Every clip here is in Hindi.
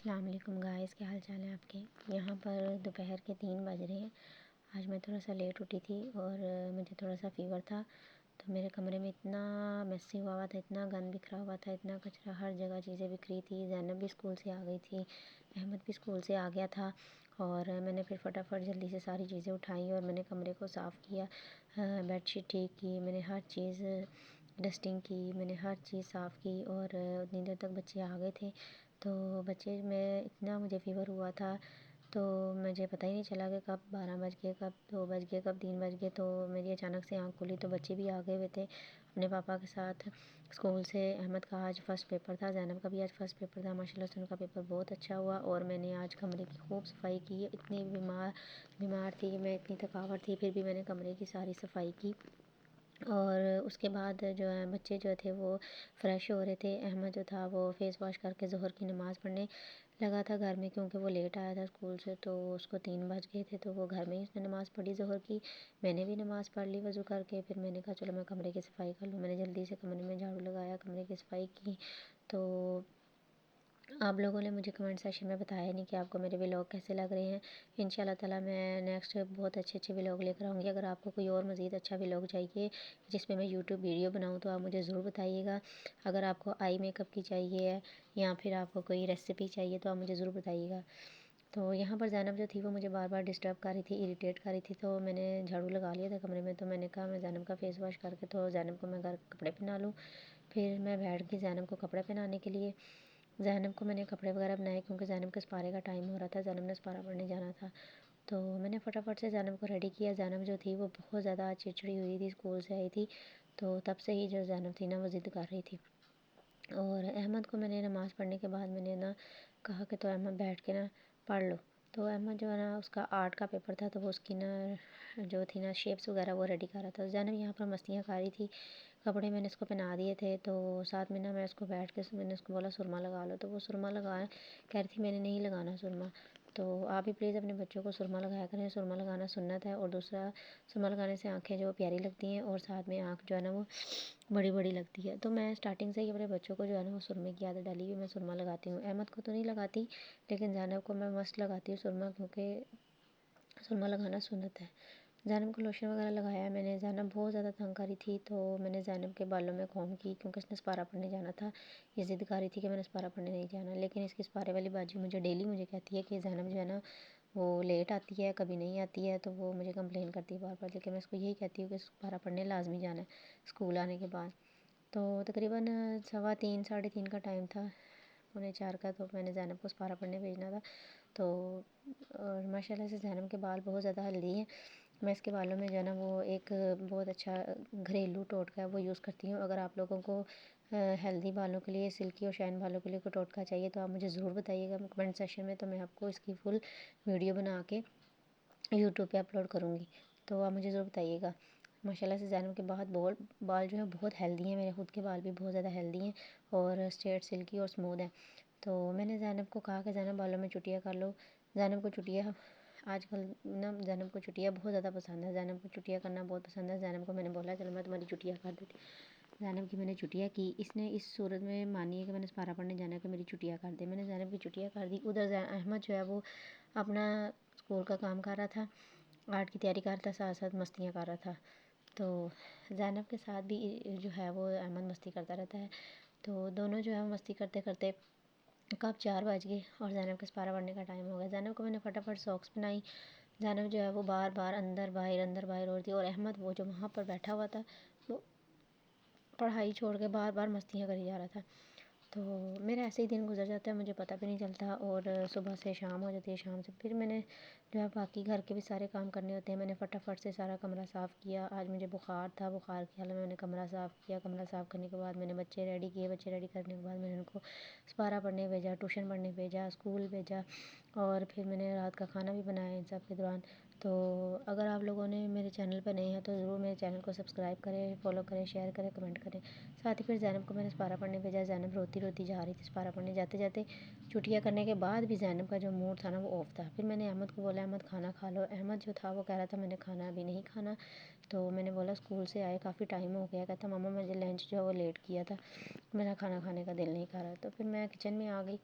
अस्सलाम वालेकुम गाइस, क्या हाल चाल है आपके। यहाँ पर दोपहर के 3 बज रहे हैं। आज मैं थोड़ा सा लेट उठी थी और मुझे थोड़ा सा फ़ीवर था, तो मेरे कमरे में इतना मेसी हुआ था, इतना गंद बिखरा हुआ था, इतना कचरा, हर जगह चीज़ें बिखरी थी। ज़ैनब भी स्कूल से आ गई थी, अहमद भी स्कूल से आ गया था और मैंने फिर फटाफट जल्दी से सारी चीज़ें उठाई और मैंने कमरे को साफ़ किया, बेडशीट ठीक की, मैंने हर चीज़ डस्टिंग की, मैंने हर चीज़ साफ़ की और उतनी देर तक बच्चे आ गए थे। तो बच्चे में इतना मुझे फ़ीवर हुआ था, तो मुझे पता ही नहीं चला कि कब 12 बज गए, कब 2 बज गए, कब 3 बज गए। तो मेरी अचानक से आँख खुली तो बच्चे भी आ गए हुए थे अपने पापा के साथ स्कूल से। अहमद का आज फ़र्स्ट पेपर था, ज़ैनब का भी आज फ़र्स्ट पेपर था। माशाल्लाह से उनका पेपर बहुत अच्छा हुआ और मैंने आज कमरे की खूब सफाई की। इतनी बीमार थी मैं, इतनी थकावट थी, फिर भी मैंने कमरे की सारी सफाई की। और उसके बाद जो है बच्चे जो थे वो फ़्रेश हो रहे थे। अहमद जो था वो फ़ेस वॉश करके ज़ोहर की नमाज़ पढ़ने लगा था घर में, क्योंकि वो लेट आया था स्कूल से, तो उसको 3 बज गए थे। तो वो घर में ही उसने नमाज़ पढ़ी ज़ोहर की। मैंने भी नमाज़ पढ़ ली वज़ू करके। फिर मैंने कहा चलो मैं कमरे की सफ़ाई कर लूँ। मैंने जल्दी से कमरे में झाड़ू लगाया, कमरे की सफ़ाई की। तो आप लोगों ने मुझे कमेंट सेक्शन में बताया नहीं कि आपको मेरे व्लॉग कैसे लग रहे हैं। इंशाल्लाह ताला मैं नेक्स्ट बहुत अच्छे व्लॉग लेकर आऊँगी। अगर आपको कोई और मज़ीद अच्छा व्लॉग चाहिए जिसमें मैं यूट्यूब वीडियो बनाऊँ तो आप मुझे ज़रूर बताइएगा। अगर आपको आई मेकअप की चाहिए या फिर आपको कोई रेसिपी चाहिए तो आप मुझे ज़रूर बताइएगा। तो यहाँ पर ज़ैनब जो थी वो मुझे बार बार डिस्टर्ब कर रही थी, इरिटेट कर रही थी। तो मैंने झाड़ू लगा लिया था कमरे में, तो मैंने कहा मैं ज़ैनब का फ़ेस वॉश करके तो ज़ैनब को मैं घर कपड़े पहना लूँ। फिर मैं बैठ गई ज़ैनब को कपड़े पहनाने के लिए। ज़ैनब को मैंने कपड़े वगैरह बनाए क्योंकि ज़ैनब के इस्पारे का टाइम हो रहा था, ज़ैनब ने इस्पारा पढ़ने जाना था। तो मैंने फटाफट से ज़ैनब को रेडी किया। ज़ैनब जो थी वो बहुत ज़्यादा चिड़चिड़ी हुई थी, स्कूल से आई थी, तो तब से ही जो ज़ैनब थी ना वो ज़िद कर रही थी। और अहमद को मैंने नमाज़ पढ़ने के बाद मैंने ना कहा कि तो अहमद बैठ के ना पढ़ लो। तो अहमद जो है ना उसका आर्ट का पेपर था, तो वो उसकी ना जो थी ना शेप्स वगैरह वो रेडी कर रहा था। ज़ैनब यहाँ पर मस्तियाँ कर रही थी। कपड़े मैंने इसको पहना दिए थे, तो साथ में ना मैं इसको बैठ के मैंने उसको बोला सुरमा लगा लो, तो वो सुरमा लगाए। कह रही थी मैंने नहीं लगाना सुरमा। तो आप भी प्लीज़ अपने बच्चों को सुरमा लगाया करें, सुरमा लगाना सुन्नत है। और दूसरा, सुरमा लगाने से आँखें जो प्यारी लगती हैं और साथ में आँख जो है ना वो बड़ी बड़ी लगती है। तो मैं स्टार्टिंग से ही अपने बच्चों को जो है ना वो सुरमे की आदत डाली हुई, मैं सुरमा लगाती हूँ। अहमद को तो नहीं लगाती, लेकिन ज़ैनब को मैं मस्त लगाती हूँ सुरमा, क्योंकि सुरमा लगाना सुन्नत है। ज़ैनब को लोशन वगैरह लगाया मैंने। ज़ैनब बहुत ज़्यादा तंग कर रही थी, तो मैंने ज़ैनब के बालों में कॉम्ब की, क्योंकि इसने इस्पारा पढ़ने जाना था। ये ज़िद कर रही थी कि मैंने इस्पारा पढ़ने नहीं जाना, लेकिन इसकी इस्पारे वाली बाजी मुझे डेली मुझे कहती है कि ज़ैनब जो है ना वो लेट आती है, कभी नहीं आती है, तो वो मुझे कंप्लेन करती है बार बार। लेकिन मैं उसको यही कहती हूँ कि इस्पारा पढ़ने लाजमी जाना है स्कूल आने के बाद। तो तकरीबन 3:15 3:30 का टाइम था, 3:45 का। तो मैंने ज़ैनब को इस्पारा पढ़ने भेजना था। तो और माशाल्लाह से ज़ैनब के बाल बहुत ज़्यादा हेल्दी हैं। मैं इसके बालों में जो है ना वो एक बहुत अच्छा घरेलू टोटका है वो यूज़ करती हूँ। अगर आप लोगों को हेल्दी बालों के लिए, सिल्की और शाइन बालों के लिए कोई टोटका चाहिए तो आप मुझे ज़रूर बताइएगा कमेंट सेक्शन में, तो मैं आपको इसकी फुल वीडियो बना के यूट्यूब पे अपलोड करूँगी। तो आप मुझे ज़रूर बताइएगा। माशाल्लाह से ज़ैनब के बाल जो है बहुत हेल्दी हैं। मेरे खुद के बाल भी बहुत ज़्यादा हेल्दी हैं और स्ट्रेट, सिल्की और स्मूथ हैं। तो मैंने ज़ैनब को कहा कि ज़ैनब बालों में चुटिया कर लो। ज़ैनब को चुटिया आजकल ना ज़ैनब को चुटिया बहुत ज़्यादा पसंद है। ज़ैनब को चुटिया करना बहुत पसंद है। ज़ैनब को मैंने बोला चलो मैं तुम्हारी चुटिया कर देती। ज़ैनब की मैंने चुटिया की। इसने इस सूरत में मानी है कि मैंने इस्पारा पढ़ने जाना है कि मेरी चुटिया कर दे। मैंने ज़ैनब की चुटिया कर दी। उधर अहमद जो है वो अपना स्कूल का काम कर रहा था, आर्ट की तैयारी कर रहा था, साथ साथ मस्तियाँ कर रहा था। तो ज़ैनब के साथ भी जो है वो अहमद मस्ती करता रहता है। तो दोनों जो है मस्ती करते करते कब 4 बज गए और ज़ैनब के इस्पारा पढ़ने का टाइम हो गया। ज़ैनब को मैंने फटाफट सॉक्स पहनाई। ज़ैनब जो है वो बार बार अंदर बाहर हो रही थी और अहमद वो जो वहाँ पर बैठा हुआ था वो पढ़ाई छोड़ के बार बार मस्तियाँ करी जा रहा था। तो मेरा ऐसे ही दिन गुजर जाता है, मुझे पता भी नहीं चलता और सुबह से शाम हो जाती है, शाम से फिर मैंने जो है बाकी घर के भी सारे काम करने होते हैं। मैंने फटाफट से सारा कमरा साफ़ किया। आज मुझे बुखार था, बुखार की हालत में मैंने कमरा साफ़ किया। कमरा साफ़ करने के बाद मैंने बच्चे रेडी किए। बच्चे रेडी करने के बाद मैंने उनको इस्पारा पढ़ने भेजा, ट्यूशन पढ़ने भेजा, स्कूल भेजा और फिर मैंने रात का खाना भी बनाया इन सब के दौरान। तो अगर आप लोगों ने मेरे चैनल पर नए हैं तो ज़रूर मेरे चैनल को सब्सक्राइब करें, फॉलो करें, शेयर करें, कमेंट करें। साथ ही फिर ज़ैनब को मैंने इस्पारा पढ़ने भेजा। ज़ैनब रोती रोती जा रही थी इस्पारा पढ़ने। जाते जाते छुट्टियाँ करने के बाद भी ज़ैनब का जो मूड था ना वो ऑफ था। फिर मैंने अहमद को बोला अहमद खाना खा लो। अहमद जो था वो कह रहा था मैंने खाना अभी नहीं खाना। तो मैंने बोला स्कूल से आए काफ़ी टाइम हो गया। कहता मम्मा मुझे लंच जो है वो लेट किया था, मेरा खाना खाने का दिल नहीं कर रहा। तो फिर मैं किचन में आ गई।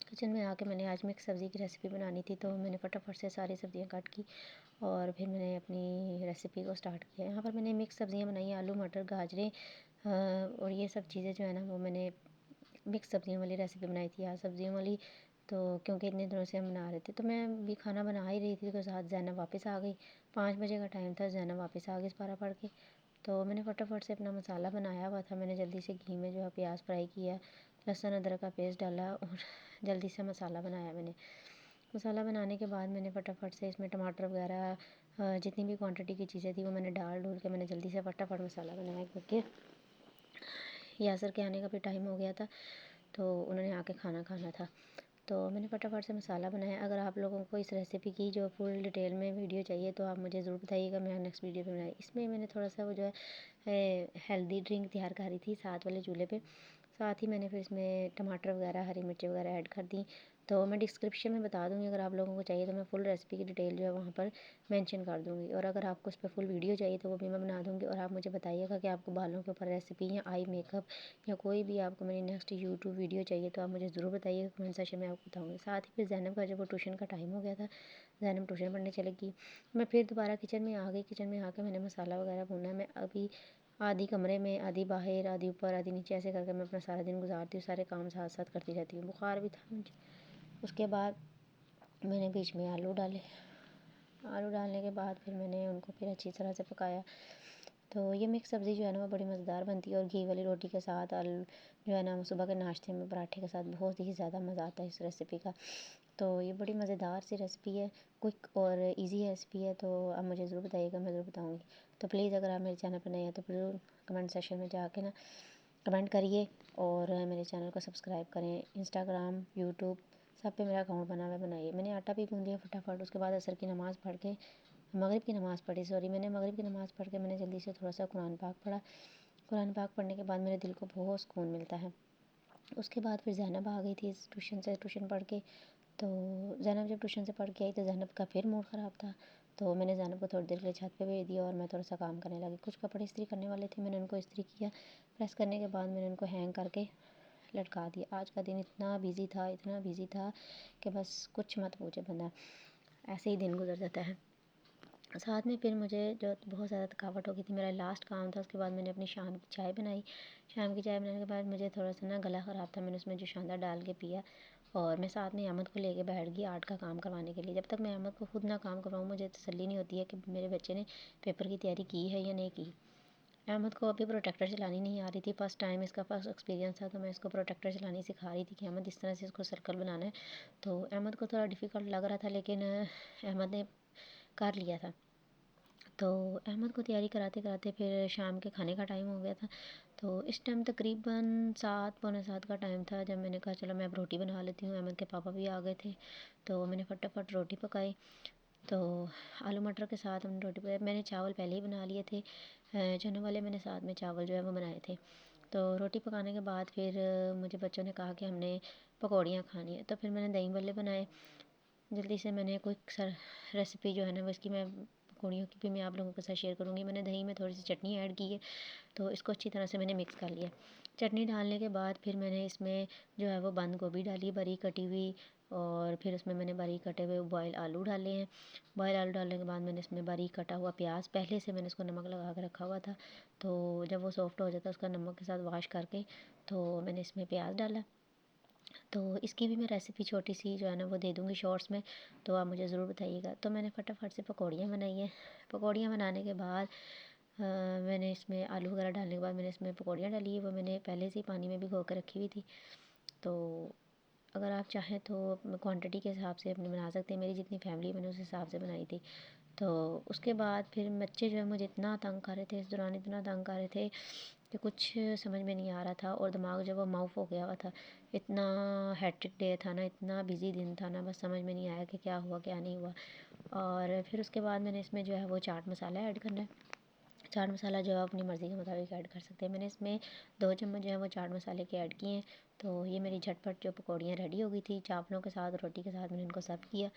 किचन में आके मैंने आज मिक्स सब्ज़ी की रेसिपी बनानी थी, तो मैंने फटाफट से सारी सब्ज़ियाँ कट की और फिर मैंने अपनी रेसिपी को स्टार्ट किया। यहाँ पर मैंने मिक्स सब्ज़ियाँ बनाई, आलू मटर गाजरें और ये सब चीज़ें जो है ना वो मैंने मिक्स सब्ज़ियों वाली रेसिपी बनाई थी आज सब्ज़ियों वाली। तो क्योंकि इतने दिनों से हम बना रहे थे, तो मैं भी खाना बना ही रही थी, तो साथ ज़ैनब वापस आ गई। 5 बजे का टाइम था, ज़ैनब वापस आ गई पारा पढ़ के। तो मैंने फटाफट से अपना मसाला बनाया हुआ था। मैंने जल्दी से घी में जो है प्याज फ्राई किया, लहसुन अदरक का पेस्ट डाला और जल्दी से मसाला बनाया मैंने। मसाला बनाने के बाद मैंने फटाफट से इसमें टमाटर वगैरह जितनी भी क्वांटिटी की चीज़ें थी वो मैंने डाल डूल के मैंने जल्दी से फटाफट मसाला बनाया, क्योंकि यासर के आने का भी टाइम हो गया था, तो उन्होंने आके खाना खाना था। तो मैंने फटाफट से मसाला बनाया। अगर आप लोगों को इस रेसिपी की जो फुल डिटेल में वीडियो चाहिए तो आप मुझे ज़रूर बताइएगा, मैं नेक्स्ट वीडियो में बनाई। इसमें मैंने थोड़ा सा वो जो है हेल्दी ड्रिंक तैयार करी थी साथ वाले चूल्हे पे। साथ ही मैंने फिर इसमें टमाटर वगैरह हरी मिर्ची वगैरह ऐड कर दी। तो मैं डिस्क्रिप्शन में बता दूँगी, अगर आप लोगों को चाहिए तो मैं फुल रेसिपी की डिटेल जो है वहाँ पर मेंशन कर दूँगी। और अगर आपको उस पर फुल वीडियो चाहिए तो वो भी मैं बना दूँगी। और आप मुझे बताइएगा कि आपको बालों के ऊपर रेसिपी या आई मेकअप या कोई भी आपको मेरी नेक्स्ट यूट्यूब वीडियो चाहिए तो आप मुझे ज़रूर बताइएगा, कमेंट सेक्शन में आपको बताऊँगी। साथ ही फिर ज़ैनब का जब वो ट्यूशन का टाइम हो गया था, ज़ैनब ट्यूशन पढ़ने चली गई। मैं फिर दोबारा किचन में आ गई। किचन में आके मैंने मसाला वगैरह भूना। मैं अभी आधी कमरे में, आधी बाहर, आधी ऊपर, आधी नीचे, ऐसे करके मैं अपना सारा दिन गुजारती हूँ। सारे काम साथ साथ करती रहती हूँ। बुखार भी था मुझे। उसके बाद मैंने बीच में आलू डाले। आलू डालने के बाद फिर मैंने उनको फिर अच्छी तरह से पकाया। तो ये मिक्स सब्ज़ी जो है ना वो बड़ी मज़ेदार बनती है और घी वाली रोटी के साथ आलू जो है ना सुबह के नाश्ते में पराठे के साथ बहुत ही ज़्यादा मज़ा आता है इस रेसिपी का। तो ये बड़ी मज़ेदार सी रेसिपी है, क्विक और इजी रेसिपी है। तो आप मुझे ज़रूर बताइएगा, मैं ज़रूर बताऊँगी। तो प्लीज़ अगर आप मेरे चैनल पर नए हैं तो ज़रूर कमेंट सेक्शन में जाके ना कमेंट करिए और मेरे चैनल को सब्सक्राइब करें। इंस्टाग्राम, यूट्यूब सब पे मेरा अकाउंट बना हुआ है, बनाइए। मैंने आटा भी गूँध दिया फटाफट। उसके बाद असर की नमाज़ पढ़ के, मगरिब की नमाज़ पढ़ी, सॉरी, मैंने मगरिब की नमाज़ पढ़ के मैंने जल्दी से थोड़ा सा कुरान पाक पढ़ा। कुरान पाक पढ़ने के बाद मेरे दिल को बहुत सुकून मिलता है। उसके बाद फिर ज़ैनब आ गई थी ट्यूशन से, ट्यूशन पढ़ के। तो ज़ैनब जब ट्यूशन से पढ़ के आई तो ज़ैनब का फिर मूड ख़राब था। तो मैंने ज़ैनब को थोड़ी देर के लिए छत पे भेज दिया और मैं थोड़ा सा काम करने लगी। कुछ कपड़े इस्त्री करने वाले थे, मैंने उनको इस्त्री किया। प्रेस करने के बाद मैंने उनको हैंग करके लटका दिया। आज का दिन इतना बिज़ी था, इतना बिज़ी था कि बस कुछ मत पूछे बंदा, ऐसे ही दिन गुजर जाता है। साथ में फिर मुझे जो बहुत ज़्यादा थकावट हो गई थी, मेरा लास्ट काम था। उसके बाद मैंने अपनी शाम की चाय बनाई। शाम की चाय बनाने के बाद मुझे थोड़ा सा ना गला ख़राब था, मैंने उसमें जो शानदार डाल के पिया। और मैं साथ में अहमद को लेके बैठ गई आर्ट का काम करवाने के लिए। जब तक मैं अहमद को खुद ना काम करवाऊँ मुझे तसल्ली नहीं होती है कि मेरे बच्चे ने पेपर की तैयारी की है या नहीं की। अहमद को अभी प्रोटेक्टर चलानी नहीं आ रही थी, फर्स्ट टाइम इसका फर्स्ट एक्सपीरियंस था, तो मैं इसको प्रोटेक्टर चलानी सिखा रही थी कि अहमद इस तरह से इसको सर्कल बनाना है। तो अहमद को थोड़ा डिफ़िकल्ट लग रहा था, लेकिन अहमद ने कर लिया था। तो अहमद को तैयारी कराते कराते फिर शाम के खाने का टाइम हो गया था। तो इस टाइम तकरीबन 7 पौने 7 का टाइम था, जब मैंने कहा चलो मैं अब रोटी बना लेती हूँ। अहमद के पापा भी आ गए थे, तो मैंने फटाफट रोटी पकाई। तो आलू मटर के साथ हमने रोटी पकाई। मैंने चावल पहले ही बना लिए थे, चने वाले मैंने साथ में चावल जो है वो बनाए थे। तो रोटी पकाने के बाद फिर मुझे बच्चों ने कहा कि हमने पकौड़ियाँ खानी है, तो फिर मैंने दही भल्ले बनाए। जल्दी से मैंने क्विक सर रेसिपी जो है ना वो इसकी मैं पकौड़ियों की भी मैं आप लोगों के साथ शेयर करूँगी। मैंने दही में थोड़ी सी चटनी ऐड की है, तो इसको अच्छी तरह से मैंने मिक्स कर लिया। चटनी डालने के बाद फिर मैंने इसमें जो है वो बंद गोभी डाली बारीक कटी हुई, और फिर उसमें मैंने बारीक कटे हुए बॉयल आलू डाले हैं। बॉयल आलू डालने के बाद मैंने इसमें बारीक कटा हुआ प्याज, पहले से मैंने इसको नमक लगा के रखा हुआ था, तो जब वो सॉफ्ट हो जाता है उसका नमक के साथ वॉश करके तो मैंने इसमें प्याज डाला। तो इसकी भी मैं रेसिपी छोटी सी जो है ना वो दे दूँगी शॉर्ट्स में, तो आप मुझे ज़रूर बताइएगा। तो मैंने फटाफट से पकौड़ियाँ बनाई हैं। पकौड़ियाँ बनाने के बाद मैंने इसमें आलू वगैरह डालने के बाद मैंने इसमें पकौड़ियाँ डाली है, वो मैंने पहले से ही पानी में भिगो के रखी हुई थी। तो अगर आप चाहें तो क्वांटिटी के हिसाब से अपने बना सकते हैं। मेरी जितनी फैमिली मैंने उस हिसाब से बनाई थी। तो उसके बाद फिर बच्चे जो है मुझे इतना तंग कर रहे थे, इस दौरान इतना तंग कर रहे थे कि कुछ समझ में नहीं आ रहा था, और दिमाग जो वो माउफ हो गया हुआ था। इतना हैट्रिक डे था ना, इतना बिजी दिन था ना, बस समझ में नहीं आया कि क्या हुआ क्या नहीं हुआ। और फिर उसके बाद मैंने इसमें जो है वो चाट मसाला ऐड करना है। चाट मसाला जो है अपनी मर्ज़ी के मुताबिक ऐड कर सकते हैं। मैंने इसमें 2 चम्मच जो है वो चाट मसाले के ऐड किए हैं। तो ये मेरी झटपट जो पकौड़ियाँ रेडी हो गई थी, चावलों के साथ रोटी के साथ मैंने इनको सर्व किया।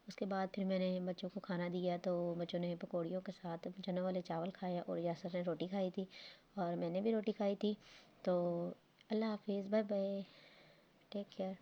उसके बाद फिर मैंने बच्चों को खाना दिया, तो बच्चों ने पकौड़ियों के साथ चने वाले चावल खाए और यासर ने रोटी खाई थी और मैंने भी रोटी खाई थी। तो अल्लाह हाफ़िज़, बाय बाय, टेक केयर।